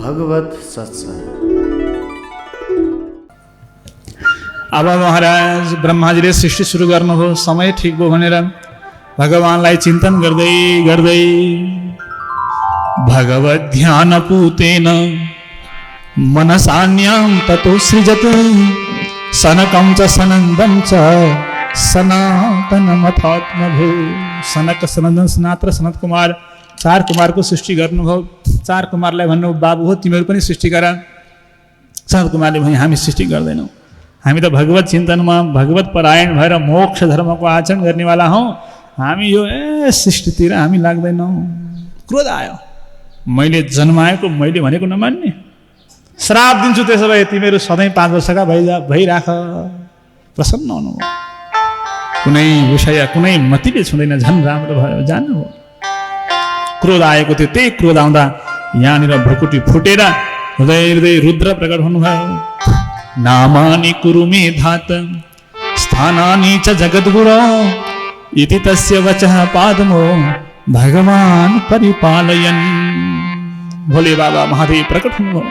भगवत सत्संग। अब महाराज ब्रह्माजीले सृष्टि सुरु गर्नुभयो। समय ठिक भयो भनेर भगवानलाई चिन्तन गर्दै गर्दै भगवत ध्यान पूतेन मनसान्यां ततो सृजत सनकं च सनन्दं च सनातनमथात्मभू। सनक सनन्दन सनातन सनत कुमार 4 कुमारको सृष्टि गर्नुभयो। 4 कुमारलाई भन्नु बाबु हो तिमीहरू पनि सृष्टि गर। सनत कुमारले भने हामी सृष्टि गर्दैनौँ, हामी त भगवत चिन्तनमा भगवत परायण भएर मोक्ष धर्मको आचरण गर्नेवाला हौँ, हामी यो सृष्टितिर हामी लाग्दैनौँ। क्रोध आयो, मैले जन्माएको मैले भनेको नमान्ने, श्राप दिन्छु त्यसो भए तिमीहरू सधैँ 5 वर्षका भइराख। प्रसन्न हुनुभयो, कुनै विषय कुनै मतिले छुँदैन, झन् राम्रो भयो जानु। क्रोध आएको थियो, त्यही क्रोध आउँदा यहाँनिर भ्रुकुटी फुटेर हृदय हृदय रुद्र प्रकट हुनुभयो। नामानि कुरु मे धात स्थानानि च जगद्गुरो इति तस्य वचः पादमो भगवान परिपालयन्। भोले बाबा महादेव प्रकट हुनुभयो।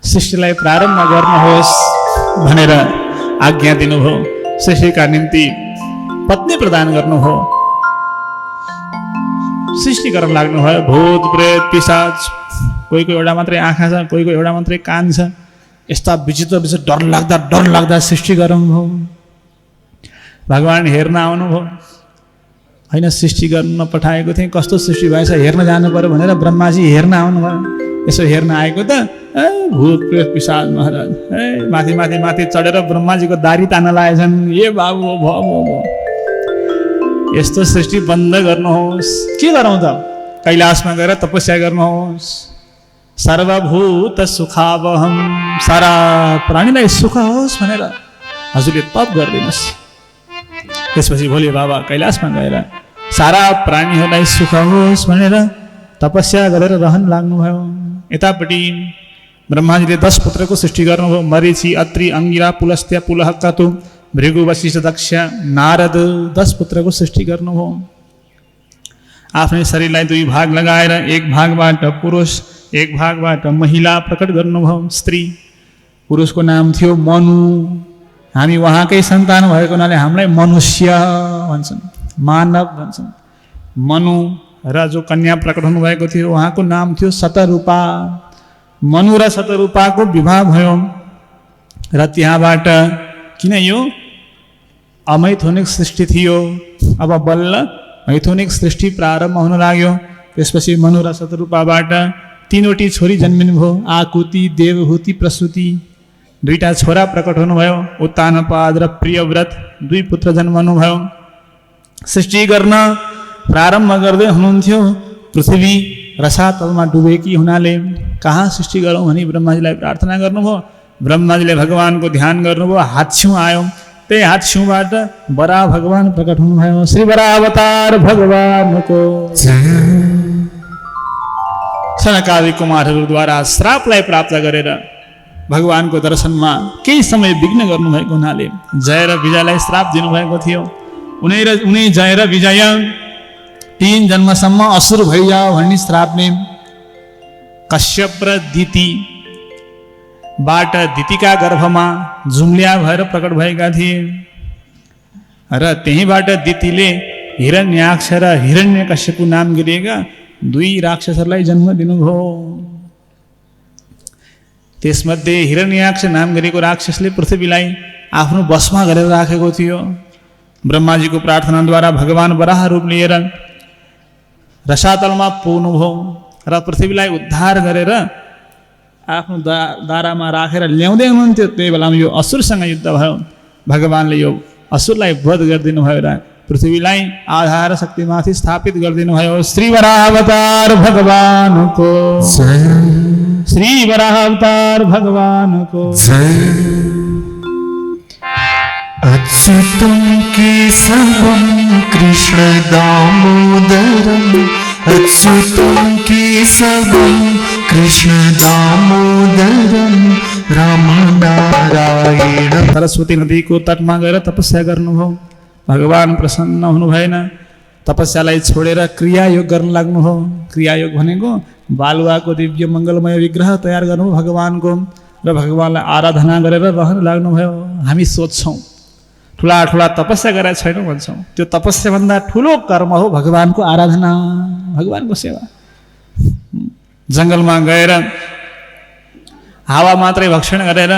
सृष्टिलाई प्रारम्भ गर्नुहोस् भनेर आज्ञा दिनुभयो। सृष्टिका निम्ति पत्नी प्रदान गर्नुभयो। सृष्टि गर्न लाग्नुभयो। भूत प्रेत पिशाच, कोहीको एउटा मात्रै आँखा छ, कोहीको एउटा मात्रै कान छ, यस्ता विचित्र विचित्र डर लाग्दा सृष्टि गर्नुभयो। भगवान हेर्न आउनुभयो। होइन सृष्टि गर्न पठाएको थिएँ, कस्तो सृष्टि भएछ हेर्न जानु पर्यो भनेर ब्रह्माजी हेर्न आउनुभयो। यसो हेर्न आएको त भूत प्रेत पिशाच महाराज माथि माथि माथि चढेर ब्रह्माजीको दारी तान्न लागेछन्। ए बाबु भयो, यस्तो सृष्टि बन्द गर्नुहोस्। के गरौँ त? कैलाशमा गएर तपस्या गर्नुहोस्। सर्वभूत सुखावहम, सारा प्राणीलाई सुख होस् भनेर हजुरले तप गरिदिनुहोस्। त्यसपछि भोले बाबा कैलाशमा गएर सारा प्राणीहरूलाई सुख होस् भनेर तपस्या गरेर रहन लाग्नुभयो। यतापट्टि ब्रह्माजीले 10 पुत्रको सृष्टि गर्नुभयो। मरीचि, अत्रि, अंगिरा, पुलस्त्य, पुलह, क्रतु, भृगु, वशिष्ठ, दक्ष, नारद 10 पुत्रको सृष्टि गर्नुभयो। आफ्नै शरीरलाई 2 भाग लगाएर एक भागबाट पुरुष एक भागबाट महिला प्रकट गर्नुभयो। स्त्री, पुरुषको नाम थियो मनु। हामी उहाँकै सन्तान भएको हुनाले हामीलाई मनुष्य भन्छन्, मानव भन्छन्। मनु र जो कन्या प्रकट हुनुभएको थियो उहाँको नाम थियो शतरूपा। मनु र शतरूपाको विवाह भयो र त्यहाँबाट किन यो अमैथुनिक सृष्टि थियो, अब बल्ल मैथुनिक सृष्टि प्रारम्भ हुन लाग्यो। त्यसपछि मनु र शतरूपाबाट 3वटी छोरी जन्मिनुभयो। आकुति, देवहूति, प्रसूति। 2टा छोरा प्रकट हुनुभयो, उत्तानपाद र प्रियव्रत। 2 पुत्र जन्मनुभयो। सृष्टि गर्न प्रारम्भ गर्दै हुनुहुन्थ्यो। पृथ्वी रसातलमा डुबेकी हुनाले कहाँ सृष्टि गरौँ भनी ब्रह्माजीलाई प्रार्थना गर्नुभयो। ब्रह्माजीले भगवानको ध्यान गर्नुभयो। हाच्छिउँ आयो, त्यही हाच्छिउँबाट बराह भगवान प्रकट हुनुभयो। श्री बराह अवतार भगवानको सनकादि कुमारहरूद्वारा श्रापलाई प्राप्त गरेर भगवानको दर्शनमा केही समय विघ्न गर्नुभएको हुनाले जय र विजयलाई श्राप दिनुभएको थियो। उनी जय र विजय 3 जन्मसम्म असुर भइजाओ भन्ने श्रापले कश्यप र दितिबाट दितिका गर्भमा जुम्ल्या भएर प्रकट भएका थिए र त्यहीबाट दितिले हिरण्याक्ष र हिरण्यकश्यपु नाम गिरिएका 2 राक्षसहरूलाई जन्म दिनुभयो। त्यसमध्ये हिरण्याक्ष नाम गरेको राक्षसले पृथ्वीलाई आफ्नो बसमा गरेर राखेको थियो। ब्रह्माजीको प्रार्थनाद्वारा भगवान बराह रूप लिएर रसातलमा पुग्नुभयो र पृथ्वीलाई उद्धार गरेर आफ्नो दारामा राखेर ल्याउँदै हुनुहुन्थ्यो। त्यही बेलामा यो असुरसँग युद्ध भयो। भगवानले यो असुरलाई वध गरिदिनु भयो र पृथ्वीलाई आधार शक्तिमाथि स्थापित गरिदिनु भयो। श्री वराह अवतार भगवानको जय। श्री वराह अवतार भगवानको जय। अच्युतं केशवं कृष्ण दामोदरं, अच्युतं केशवं कृष्ण दामोदरं राम नारायण। सरस्वती नदीको तटमा गएर तपस्या गर्नुभयो। भगवान प्रसन्न हुनु भएन। तपस्यालाई छोडेर क्रियायोग गर्न लाग्नुभयो। क्रियायोग भनेको बालुवाको दिव्य मङ्गलमय विग्रह तयार गर्नुभयो भगवानको र भगवानलाई आराधना गरेर रहन लाग्नुभयो। हामी सोध्छौँ ठुला ठुला तपस्या गरेर छैनौँ भन्छौँ, त्यो तपस्याभन्दा ठुलो कर्म हो भगवानको आराधना, भगवानको सेवा। जङ्गलमा गएर हावा मात्रै भक्षण गरेर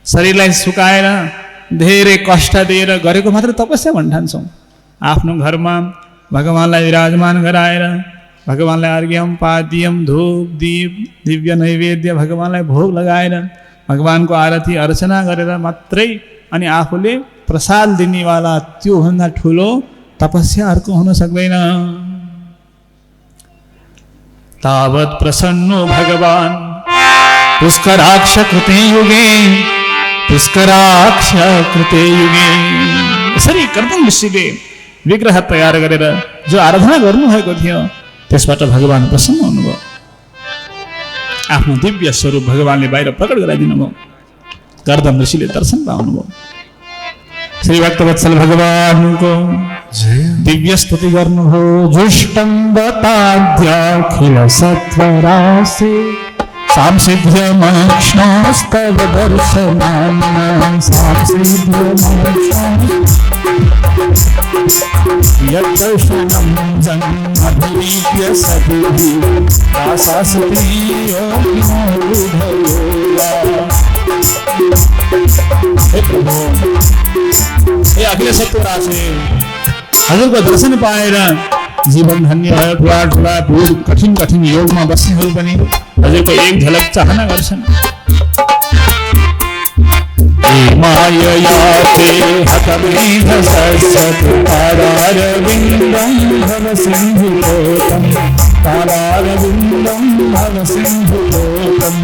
शरीरलाई सुकाएर धेरै कष्ट दिएर गरेको मात्रै तपस्या भन्न ठान्छौँ। आफ्नो घरमा भगवानलाई विराजमान गराएर भगवानलाई अर्घ्यम पाद्यम धूप दीप दिव्य नैवेद्य भगवानलाई भोग लगाएर भगवानको आरती अर्चना गरेर मात्रै अनि आफूले प्रसाद दिनेवाला त्योभन्दा ठुलो तपस्या अर्को हुन सक्दैन। तावत् प्रसन्नो भगवान पुष्कराक्ष कृते युगे पुष्कराक्ष कृते युगे। यसरी कर्दम ऋषिले विग्रह तयार गरेर जो आराधना गर्नुभएको थियो त्यसबाट भगवान प्रसन्न हुनुभयो। आफ्नो दिव्य स्वरूप भगवानले बाहिर प्रकट गराइदिनु भयो। कर्दम ऋषिले दर्शन पाउनुभयो। श्री भक्तवत्सल भगवानको दिव्य स्तुति गर्नुभयो। जुष्टं बताद्याखिल सत्वराशि सांसिध्यमक्ष्णस्तव दर्शनान् यद्दर्शनं जन्मभिरीप्य सदिः दासासुप्रियो हे प्रभु, हे अखिल सत्वराशि, हजुरको दर्शन पाएर जीवन धन्य भयो। ठुला ठुला ठुल कठिन कठिन योगमा बस्नेहरू पनि हजुरको एक झलक चाहना गर्छन्। माययाते हतमेध सस्यतु तारारविन्दं भव सिन्धुलोकं तारारविन्दं भव सिन्धुलोकं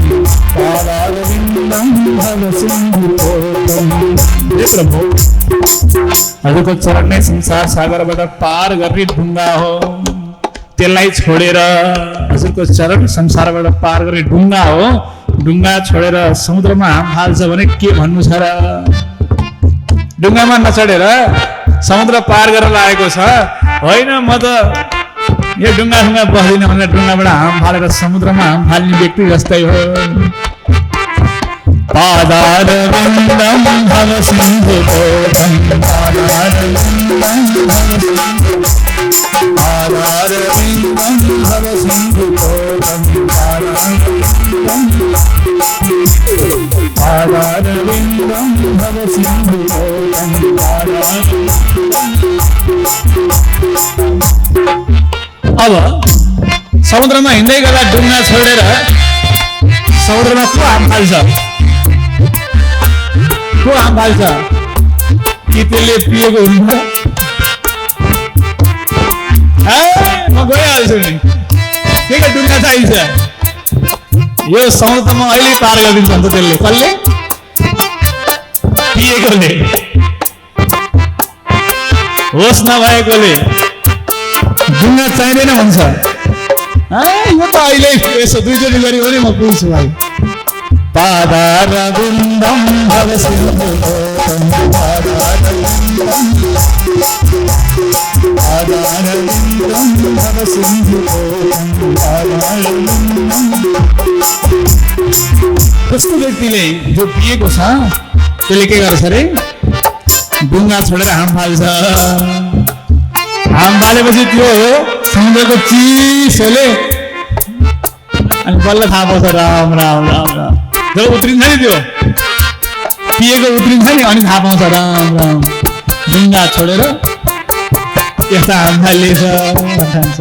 तारारविन्दं भव सिन्धुलोकं। हे प्रभु, हजुरको चरण नै संसार सागरबाट पार गर्ने ढुङ्गा हो। त्यसलाई छोडेर हजुरको चरण संसारबाट पार गर्ने ढुङ्गा हो। ढुङ्गा छोडेर समुद्रमा हाम फाल्छ भने के भन्नु छ र? ढुङ्गामा नचढेर समुद्र पार गरेर लागेको छ। होइन, म त यो ढुङ्गा बस्दिनँ भनेर ढुङ्गाबाट हाम फालेर समुद्रमा हाम फाल्ने व्यक्ति जस्तै हो। पादारविन्दं भव सिन्धुलोकं पादारविन्दं भव सिन्धुलोकं पादारविन्दं भव सिन्धुलोकं। अब समुद्रमा हिँड्दै गर्दा ढुङ्गा छोडेर समुद्रमा को हाम फाल्छ? को हाम फाल्छ? कि त्यसले पिएको हुन्छ? म गइहाल्छु नि, के ढुङ्गा चाहिन्छ? यो समुद्रमा अहिले पार गरिदिन्छ नि त त्यसले। कसले? पिएकोले, होस नभएकोले ढुङ्गा चाहिँदैन भन्छ। यो त अहिले यसो दुईचोटि गऱ्यो भने म पुग्छु भाइ। पादारविन्दं भव सिन्धुलोकं पादारविन्दं भव सिन्धुलोकं। कस्तो व्यक्तिले जो पिएको छ त्यसले के गर्छ अरे? ढुङ्गा छोडेर हाम फाल्छ। हाम फालेपछि त्यो समुद्रको चिसोले अनि बल्ल थाहा पाउँछ राम राम राम राम। जब उत्रिन्छ नि त्यो पिएको उत्रिन्छ नि अनि थाहा पाउँछ राम राम। ढुङ्गा छोडेर यस्ता हाम फालिएछ भन्छ।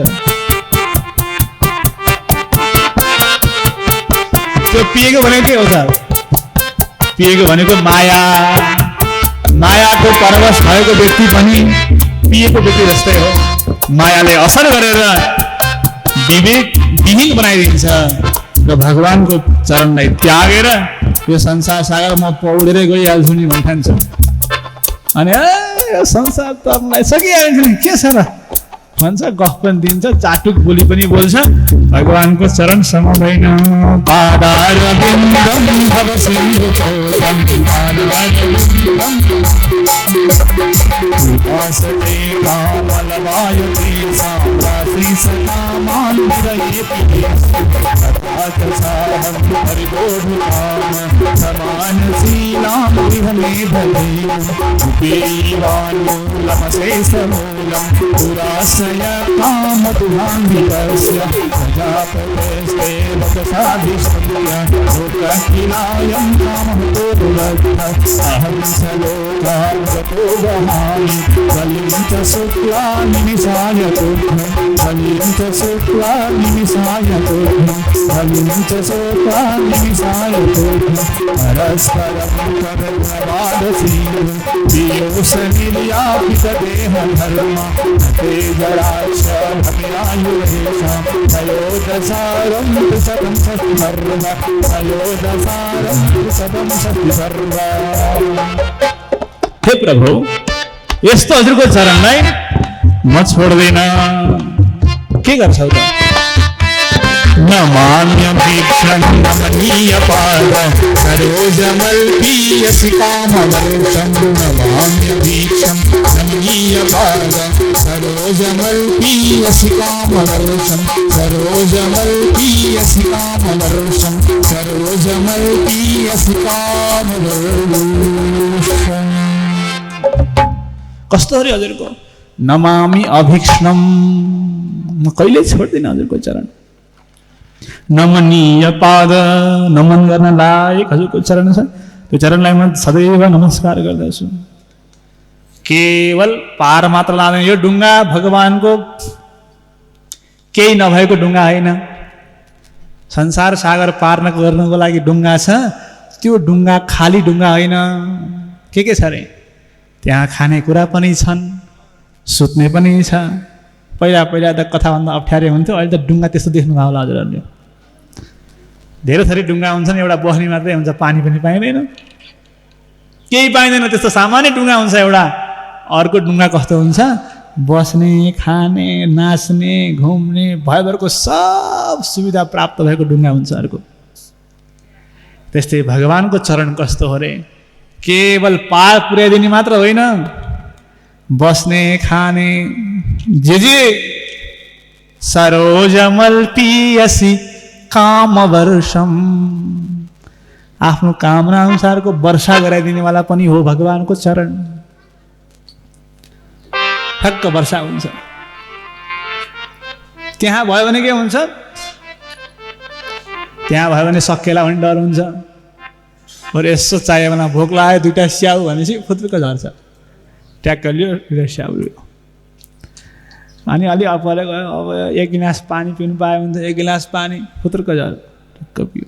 त्यो पिएको भनेको के हो त? पिएको भनेको माया। मायाको परवश भएको व्यक्ति पनि पिएको व्यक्ति जस्तै हो। मायाले असर गरेर विवेकविहीन बनाइदिन्छ र भगवानको चरणलाई त्यागेर यो संसार सागर म पौडेरै गइहाल्छु नि भन्ठान्छ। अनि यो संसार तर्नलाई सकिहाल्छु नि, के छ र? भन्छ, गफ पनि दिन्छ, चाटुक बोली पनि बोल्छ। भगवानको चरण सम भएन। पादारविन्दं भव सिन्धुतोतं पादारविन्दं उपासते कामलवायते साम्राज्ञी सकामान् विरयेति तथाकसाहं परिबोधुकाम समानशीलां गृहमेधये उपैवान्मूलमशेषमूलं दुराश्रय कामतुलान्वितस्य प्रजापतेस्ते लोकसाधिष्ठिय लोककिलायं कामहतो दुरर्थः अहं स लोकार्गतो वहामि बलिं च शुक्ला निमिषाय तुभ्यं बलिं च शुक्ला निमिषाय तुभ्यं बलिं च शुक्ला निमिषाय तुभ्यं परस्परं तदग्नवादसीं दियोसनिर्यापितदेहधर्म ते जराक्ष भव्यायुरेषां तयोदसारं त्रिशतं सत्सर्व तयोदसारं त्रिशतं सत्सर्व। हे प्रभु, यस्तो हजुरको चरणलाई म छोड्दैन। के गर्छौ त? नमाम्यभीक्षं नमनीयपाद सरोजमल्पीयसि कामवर्षं नमाम्यभीक्षं नमनीयपाद सरोजमल्पीयसि कामवर्षं सरोजमल्पीयसि कामवर्षं सरोजमल्पीयसि कामवर्षम्। कस्तो अरे हजुरको नमामि अभीक्ष्णम, म कहिले छोड्दिनँ हजुरको चरण। नमनीय पाद, नमन गर्न लायक हजुरको चरण छ, त्यो चरणलाई म सदैव नमस्कार गर्दछु। केवल पार मात्र लाँदैन, यो ढुङ्गा भगवानको केही नभएको ढुङ्गा होइन। संसार सागर पार गर्नको लागि ढुङ्गा छ, त्यो ढुङ्गा खाली ढुङ्गा होइन। के छ रे त्यहाँ? खानेकुरा पनि छन्, सुत्ने पनि छ। पहिला पहिला त कथाभन्दा अप्ठ्यारो हुन्थ्यो, अहिले त ढुङ्गा त्यस्तो देख्नुभयो होला हजुरहरूले। धेरै थरी ढुङ्गा हुन्छन्, एउटा बस्ने मात्रै हुन्छ, पानी पनि पाइँदैन, केही पाइँदैन। त्यस्तो सामान्य ढुङ्गा हुन्छ एउटा। अर्को ढुङ्गा कस्तो हुन्छ? बस्ने, खाने, नाच्ने, घुम्ने भयभरको सब सुविधा प्राप्त भएको ढुङ्गा हुन्छ अर्को। त्यस्तै भगवानको चरण कस्तो हो रे? केवल पार पुर्याइदिने मात्र होइन, बस्ने, खाने, जे सरोजमल्पीयसि कामवर्षम, आफ्नो कामना अनुसारको वर्षा गराइदिनेवाला पनि हो भगवानको चरण। ठक्क वर्षा हुन्छ। त्यहाँ भयो भने के हुन्छ? त्यहाँ भयो भने सकेला भने डर हुन्छ। बरु यसो चाहियो भने भोक लाग्यो दुईवटा स्याउ भनेपछि फुत्रुक झर्छ, ट्याक्क लियो दुईवटा स्याउ लियो। अनि अलि अप्पर गयो, अब एक गिलास पानी पिउनु पायो भने त एक गिलास पानी फुत्रुक झर्छ, टक्क पियो।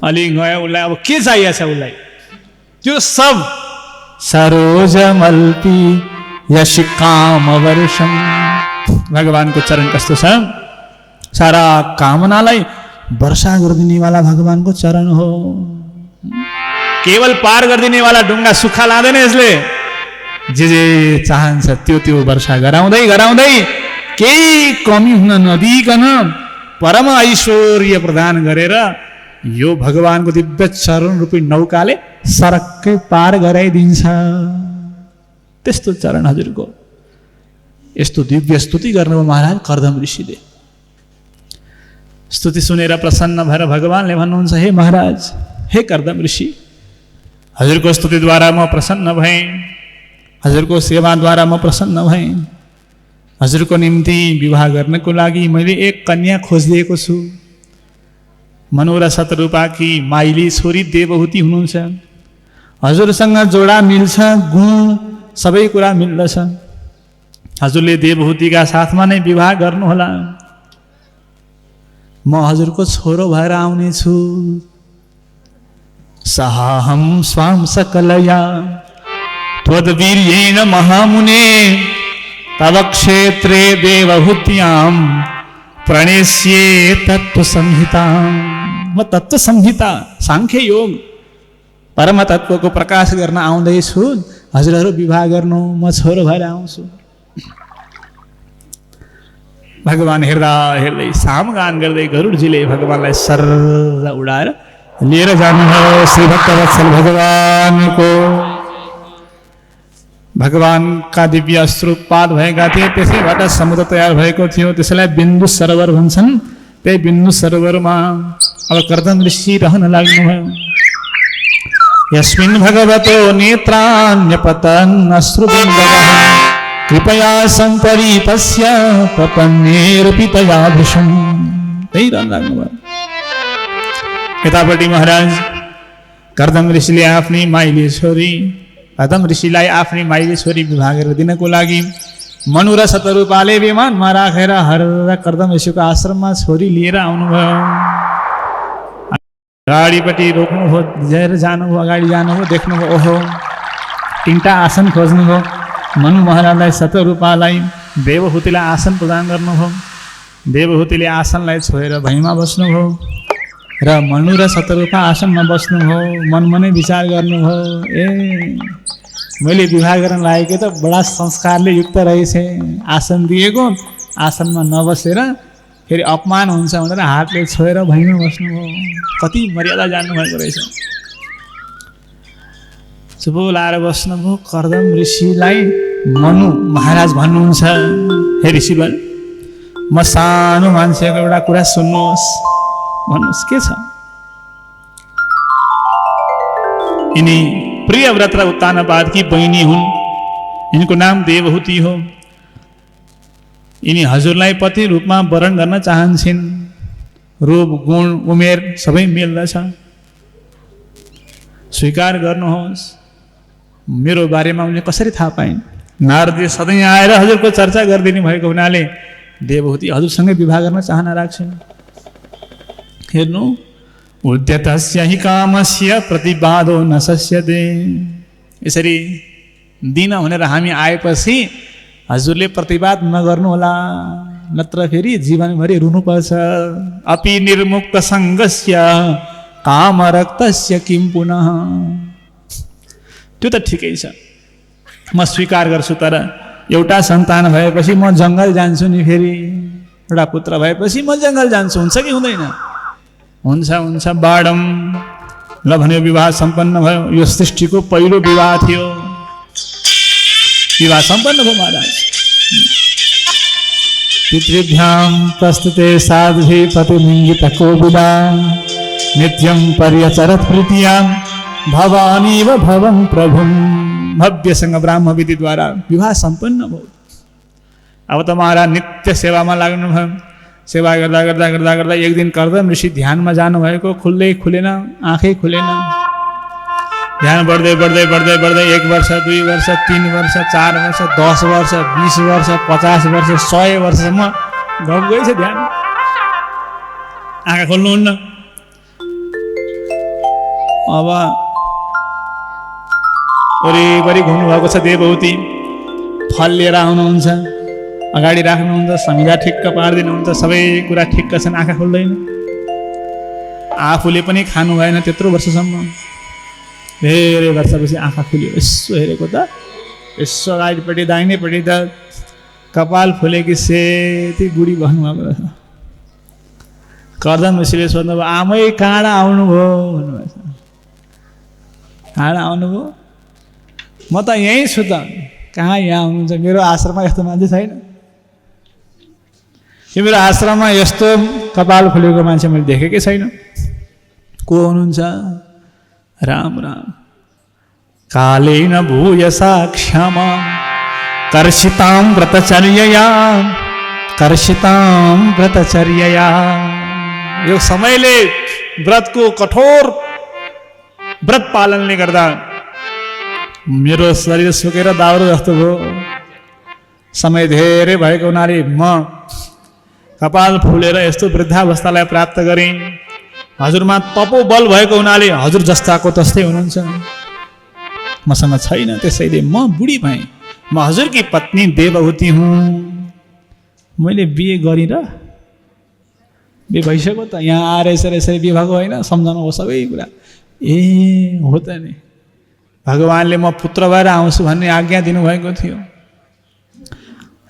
अलि गयो उसलाई अब के चाहिएको छ उसलाई, त्यो सब सरोजमल्पी यशि कामवर्षम। भगवानको चरण कस्तो छ? सारा कामनालाई वर्षा गरिदिनेवाला भगवानको चरण हो। केवल पार गरिदिनेवाला ढुङ्गा सुक्खा लाँदैन यसले। जे चाहन्छ त्यो त्यो वर्षा गराउँदै गराउँदै केही कमी हुन नदिइकन परम ऐश्वर्य प्रदान गरेर यो भगवानको दिव्य चरण रूपी नौकाले सरक्कै पार गराइदिन्छ। त्यस्तो चरण हजुरको। यस्तो दिव्य स्तुति गर्नुभयो महाराज कर्दम ऋषिले। स्तुति सुनेर प्रसन्न भएर भगवानले भन्नुहुन्छ, हे महाराज, हे कर्दम ऋषि, हजुरको स्तुतिद्वारा म प्रसन्न भएँ, हजुरको सेवाद्वारा म प्रसन्न भएँ। हजुरको निम्ति विवाह गर्नको लागि मैले एक कन्या खोजिदिएको छु। मनोरा शतरूपाकी माइली छोरी देवहूति हुनुहुन्छ। हजुरसँग जोडा मिल्छ, गुण सबै कुरा मिल्दछ। हजुरले देवहूतिका साथमा नै विवाह गर्नुहोला। म हजुरको छोरो भएर आउनेछु। सहाहं स्वाम सकलया त्वद्वीर्येण महामुने तव क्षेत्रे देवहूत्यां प्रणेष्ये तत्व संहिता। म तत्व संहिता, सांख्य योग, परम तत्वको प्रकाश गर्न आउँदैछु। हजुरहरू विवाह गर्नु, म छोरो भएर आउँछु। भगवान हेर्दा हेर्दै सामगान गर्दै गरुडजीले भगवानलाई सर उडाएर लिएर जानुभयो श्री भक्तवत्सल भगवानको। भगवानका दिव्य अश्रुपात भएका थिए, त्यसैबाट समुद्र तयार भएको थियो, त्यसैलाई बिन्दु सरोवर भन्छन्। त्यही बिन्दु सरोवरमा अब कर्दम ऋषि रहन लाग्नुभयो। यस्मिन् भगवतो नेत्राण्यपतन् अश्रुबिन्दवः कृपया सम्परिपश्य प्रपन्नेरपि तया भृशम्। त्यही रहन लाग्नुभयो। यतापट्टि महाराज कर्दम ऋषिले आफ्नी माइली छोरी कर्दम ऋषिलाई आफ्नी माइली छोरी विवाह गरेर दिनको लागि मनु र शतरूपाले विमानमा राखेर हर कर्दम ऋषिको आश्रममा छोरी लिएर आउनुभयो। अगाडिपट्टि रोक्नुभयो, लिएर जानुभयो, अगाडि जानुभयो, देख्नुभयो ओहो तिनवटा आसन खोज्नुभयो। मनु महाराजलाई शतरूपालाई देवहूतिलाई आसन प्रदान गर्नुभयो। देवहूतिले आसनलाई छोडेर भैँमा बस्नुभयो र मनु र शतरूपा आसनमा बस्नुभयो। मनमनै विचार गर्नुभयो, ए मैले विवाह गर्न लागेको त बडा संस्कारले युक्त रहेछ, आसन दिएको आसनमा नबसेर फेरि अपमान हुन्छ भनेर हातले छोएर भैँमा बस्नुभयो। कति मर्यादा जान्नुभएको रहेछ। चुप लाएर बस्नुभयो। कर्दम ऋषिलाई मनु महाराज भन्नुहुन्छ, हे ऋषिवर म सानो मान्छेको एउटा कुरा सुन्नुहोस्, भन्नुहोस् के छ। यिनी प्रियव्रत र उत्तानपादकी बहिनी हुन्। यिनको नाम देवहूति हो। यिनी हजुरलाई पति रूपमा वरण गर्न चाहन्छन्। रूप गुण उमेर सबै मिल्दछ, स्वीकार गर्नुहोस्। मेरो बारेमा उनले कसरी थाहा पाइन्? नारदले सधैँ आएर हजुरको चर्चा गरिदिनु भएको हुनाले देवहूति हजुरसँगै विवाह गर्न चाहना राख्छन्। हेर्नु, उद्यतस्य हि कामस्य प्रतिवादो न सस्यते। यसरी दिन भनेर हामी आएपछि हजुरले प्रतिवाद नगर्नुहोला, नत्र फेरि जीवनभरि रुनुपर्छ। अपि निर्मुक्त सङ्गस्य कामरक्तस्य किं पुनः। त्यो त ठिकै छ, म स्वीकार गर्छु, तर एउटा सन्तान भएपछि म जङ्गल जान्छु नि। फेरि एउटा पुत्र भएपछि म जङ्गल जान्छु, हुन्छ कि हुँदैन? हुन्छ हुन्छ बाडम। ल भन्यो, विवाह सम्पन्न भयो। यो सृष्टिको पहिलो विवाह थियो। विवाह सम्पन्न भयो महाराज। पितृभ्यां प्रस्तुते साध्वी प्रतिलिङ्गितको विदा नित्यं पर्यचरत् प्रीत्या भवानीव भवं प्रभुं। भव्यसँग ब्राह्म विधिद्वारा विवाह सम्पन्न भयो। अब त महाराज नित्य सेवामा लाग्नुभयो। सेवा गर्दा गर्दा गर्दा गर्दा एक दिन कर्दम ऋषि ध्यानमा जानुभएको, खुल्दै खुलेन, आँखै खुलेन। ध्यान बढ्दै बढ्दै बढ्दै बढ्दै 1 वर्ष 2 वर्ष 3 वर्ष 4 वर्ष 10 वर्ष 20 वर्ष 50 वर्ष 100 वर्षसम्म गई छ ध्यान। आँखा खोल्नुहुन्न। अब वरिपरि घुम्नुभएको छ देवहूति। फल लिएर आउनुहुन्छ, अगाडि राख्नुहुन्छ, समिधा ठिक्क पारिदिनुहुन्छ, सबै कुरा ठिक्क छन्। आँखा खोल्दैन। आफूले पनि खानु भएन त्यत्रो वर्षसम्म। धेरै वर्षपछि आँखा खुल्यो। यसो हेरेको त, यसो अगाडिपट्टि दाहिनेपट्टि त कपाल फुलेकी सेती बुढी बस्नुभएको रहेछ। कर्दम ऋषिले सोध्नुभयो, आमै काँडा आउनुभयो भन्नुभएछ। काँडा आउनुभयो? म त यहीँ छु त। कहाँ यहाँ आउनुहुन्छ? मेरो आश्रममा यस्तो मान्छे छैन। यो मेरो आश्रममा यस्तो कपाल फुलेको मान्छे मैले देखेकै छैन। को हुनुहुन्छ? राम राम। कालेन भूयसा क्षमा कर्षितां व्रतचर्यया कर्षितां व्रतचर्यया। यो समयले व्रतको कठोर व्रत पालनले गर्दा मेरो शरीर सुकेर दाउरो जस्तो भयो। समय धेरै भएको हुनाले म कपाल फुलेर यस्तो वृद्धावस्थालाई प्राप्त गरेँ। हजुरमा तपोबल भएको हुनाले हजुर जस्ताको तस्तै हुनुहुन्छ। मसँग छैन, त्यसैले म बुढी भएँ। म हजुरकी पत्नी देवहूति हुँ। मैले बिहे गरेँ र बिहे भइसक्यो त। यहाँ आएर यसरी बिहे भएको होइन, सम्झाउनु हो सबै कुरा। ए हो त नि, भगवान्ले म पुत्र भएर आउँछु भन्ने आज्ञा दिनुभएको थियो।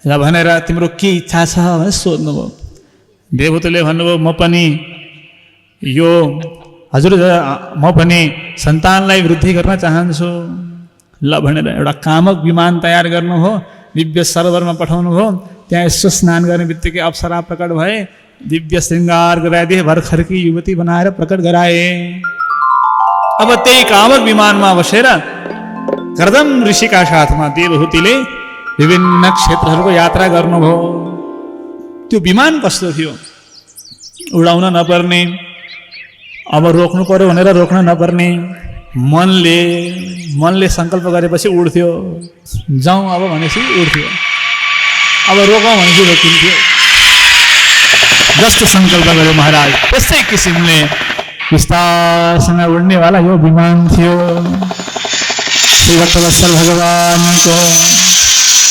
र भनेर तिम्रो के इच्छा छ भनेर सोध्नुभयो। देवहूतिले भन्नुभयो म पनि यो हजुर म पनि सन्तानलाई वृद्धि गर्न चाहन्छु। ल भनेर एउटा कामक विमान तयार गर्नुभयो, दिव्य सरोवरमा पठाउनुभयो। त्यहाँ यसो स्नान गर्ने बित्तिकै अप्सरा प्रकट भए, दिव्य श्रृङ्गार गराइदिए, भर्खरकी युवती बनाएर प्रकट गराए। अब त्यही कामक विमानमा बसेर कर्दम ऋषिका साथमा देवहूतिले विभिन्न क्षेत्रहरूको यात्रा गर्नुभयो। त्यो विमान कस्तो थियो? उडाउन नपर्ने, अब रोक्नु पर्यो भनेर रोक्न नपर्ने, मनले सङ्कल्प गरेपछि उड्थ्यो, जाउँ अब भनेपछि उड्थ्यो, अब रोकौँ भनेपछि रोकिन्थ्यो। जस्तो सङ्कल्प गर्यो महाराज त्यस्तै किसिमले विस्तारसँग उड्नेवाला यो विमान थियो। श्री भक्तवत्सल भगवानको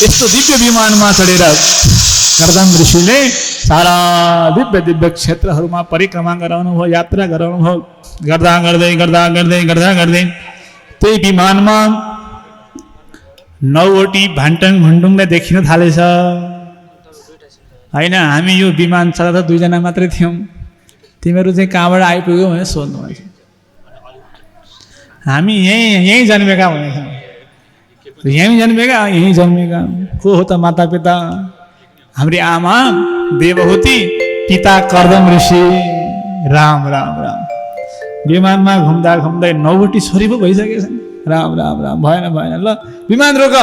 यस्तो दिव्य विमानमा चढेर कर्दम ऋषिले सारा दिव्य क्षेत्रहरूमा परिक्रमा गराउनु भयो, यात्रा गराउनु भयो। गर्दा त्यही विमानमा 9वटी भान्टङ भुन्डुङले देखिन थालेछ। होइन, हामी यो विमान चलाउँदा 2 जना मात्रै थियौँ, तिमीहरू चाहिँ कहाँबाट आइपुग्यौ भनेर सोध्नु भएछ। हामी यहीँ जन्मेका भनेको, यहीँ जन्मेका। को हो त माता पिता? हाम्री आमा देवहूति, पिता कर्दम ऋषि। राम राम राम। विमानमा घुम्दा 9वटी छोरी पो भइसकेछन्। राम राम राम। भएन ल विमान रोक।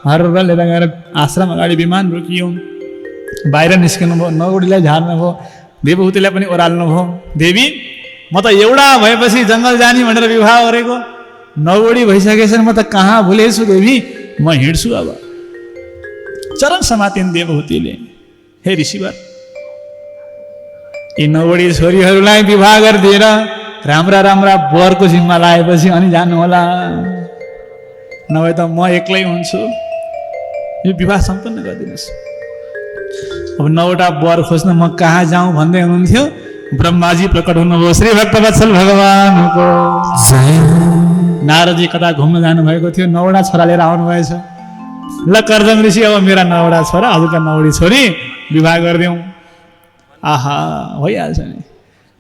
हर लिएर गएर आश्रम अगाडि विमान रोकियो। बाहिर निस्किनु भयो, 9वटीलाई झार्नु भयो, देवहूतिलाई पनि ओह्राल्नु भयो। देवी म त एउटा भएपछि जङ्गल जाने भनेर विवाह गरेको, 9वटी भइसकेछन्, म त कहाँ भुलेछु देवी, म हिँड्छु अब। चरण समातिन् देवहूतिले। हे ऋषिवर, यी 9वटी छोरीहरूलाई विवाह गरिदिएर राम्रा वरको जिम्मा लगाएपछि अनि जानु होला, नभए त म एक्लै हुन्छु। यो विवाह सम्पन्न गरिदिनुहोस्। अब 9वटा वर खोज्न म कहाँ जाउँ भन्दै हुनुहुन्थ्यो। ब्रह्माजी प्रकट हुनुभयो। श्री भक्तवत्सल भगवानको नारदजी कता घुम्न जानुभएको थियो, 9वटा छोरा लिएर आउनु भएछ। ल कर्दम ऋषि, अब मेरा 9वटा छोरा, हजुरका 9वटी छोरी विवाह गरिदिउँ। आहा, भइहाल्छ नि।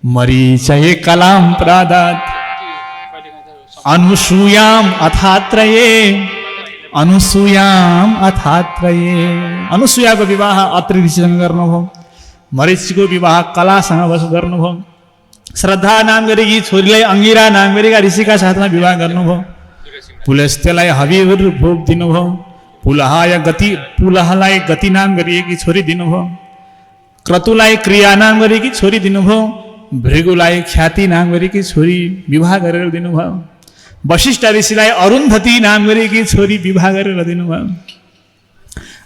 मरीचये कलाम प्रादात अनुसूयाम अथात्रये। अनुसूयाको विवाह अत्रि ऋषिसँग गर्नुभयो। मरीचीको विवाह कलासँग गर्नुभयो। श्रद्धा नाम गरेकी छोरीलाई अंगिरा नाम गरेका ऋषिका साथमा विवाह गर्नुभयो। पुलस्त्यलाई हविर भोग दिनुभयो। पुलहलाई गति नाम गरिएकी छोरी दिनुभयो। क्रतुलाई क्रिया नाम गरेकी छोरी दिनुभयो। भृगुलाई ख्याति नाम गरेकी छोरी विवाह गरेर दिनुभयो। वशिष्ठ ऋषिलाई अरुन्धती नाम गरेकी छोरी विवाह गरेर दिनुभयो।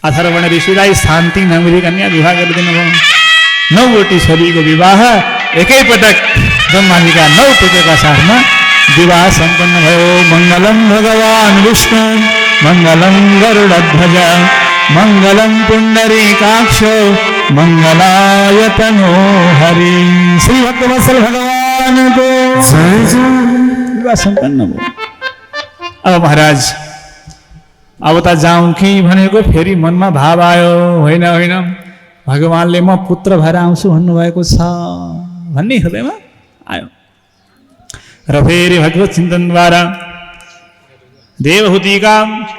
अथर्वण ऋषिलाई शान्ति नाम गरेकी कन्या विवाह गरेर दिनुभयो। 9वटी छोरीको विवाह एकैपटक ब्रह्माजीका 9 टुकेका साथमा विवाह सम्पन्न भयो। मङ्गलम भगवान विष्णु मङ्गलम गरुडध्वज मङ्गलम पुण्डरीकाक्ष मङ्गलाय तनो हरि। श्री भक्तवत्सल भगवानको विवाह सम्पन्न भयो। अब महाराज अब त जाउँ कि भनेको फेरि मनमा भाव आयो। होइन भगवानले म पुत्र भएर आउँछु भन्नुभएको छ भन्ने हृदयमा आयो र फेरि भगवत चिन्तनद्वारा देवहूतिका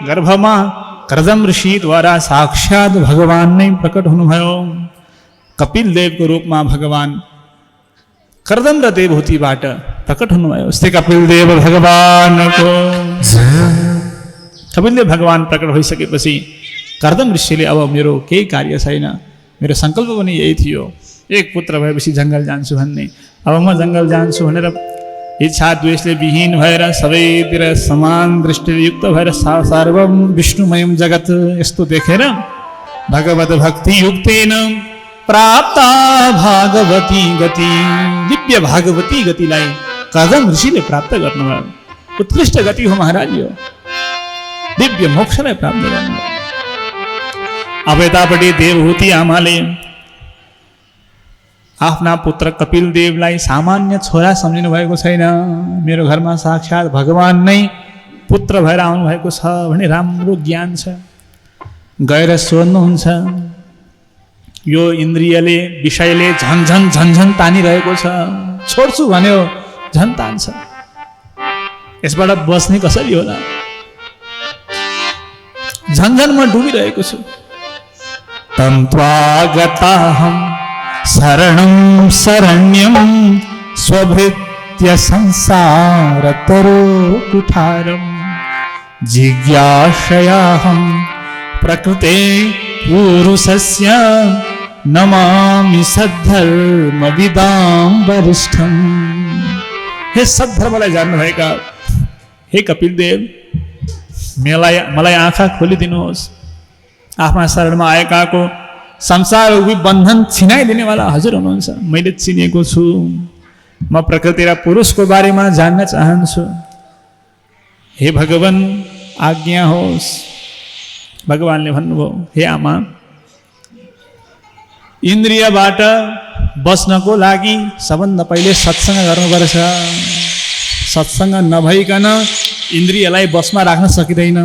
गर्भमा कर्दम ऋषिद्वारा साक्षात् भगवान नै प्रकट हुनुभयो। कपिल देवको रूपमा भगवान कर्दम र देवहूतिबाट प्रकट हुनुभयो। श्री कपिल देव भगवानको कपिलदेव भगवान प्रकट भइसकेपछि कर्दम ऋषिले अब मेरो केही कार्य छैन, मेरो सङ्कल्प पनि यही थियो, एक पुत्र भएपछि जङ्गल जान्छु भन्ने। अब म जङ्गल जान्छु भनेर इच्छा द्वेषले विहीन भएर सबैतिर समान दृष्टिले युक्त भएर सर्वम विष्णुमयम जगत यस्तो देखेर भगवत भक्ति युक्तेन प्राप्त भागवती गति, दिव्य भागवती गतिलाई कर्दम ऋषिले प्राप्त गर्नुभयो। उत्कृष्ट गति हो महाराज, यो दिव्य मोक्षलाई प्राप्त गर्नुभयो। अब यतापट्टि देवहूति आमाले आफ्ना पुत्र कपिल देवलाई सामान्य छोरा सम्झिनु भएको छैन। मेरो घरमा साक्षात् भगवान नै पुत्र भएर आउनु भएको छ भन्ने राम्रो ज्ञान छ। गएर सोध्नुहुन्छ, यो इन्द्रियले विषयले झन्झन झन्झन तानिरहेको छ, छोड्छु भन्यो झन् तान्छ, यसबाट बस्ने कसरी होला? झन्झन म डुबिरहेको छु। तन्त्वागताहं शरणं शरण्यं स्वभृत्य संसारतरो कुठारं जिज्ञासयाहं प्रकृते पुरुषस्य नमामि सद्धर्मविदां वरिष्ठं। हे सद्धर्मलाई जान्नुभएका हे कपिलदेव, मलाई आँखा खोलिदिनुहोस्। आफ्ना शरणमा आएकाको संसार रूपी बन्धन छिनाइदिनेवाला हजुर हुनुहुन्छ। मैले चिनेको छु, म प्रकृति र पुरुषको बारेमा जान्न चाहन्छु। हे भगवान आज्ञा होस्। भगवानले भन्नुभयो, हे आमा, इन्द्रियबाट बस्नको लागि सबभन्दा पहिले सत्सङ्ग गर्नुपर्छ। सत्सङ्ग नभइकन इन्द्रियलाई बसमा राख्न सकिँदैन।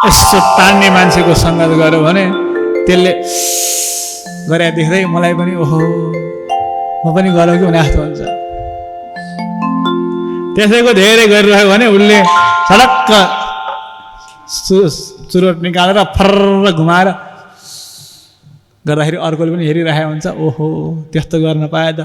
यस्तो तान्ने मान्छेको सङ्गत गर्यो भने त्यसले गरे देख्दै मलाई पनि ओहो म पनि गरौँ कि भने जस्तो हुन्छ। त्यसैको धेरै गरिरह्यो भने उसले सडक्क चुरोट निकालेर फर्र घुमाएर गर्दाखेरि अर्कोले पनि हेरिरहेको हुन्छ, ओहो त्यस्तो गर्न पाए त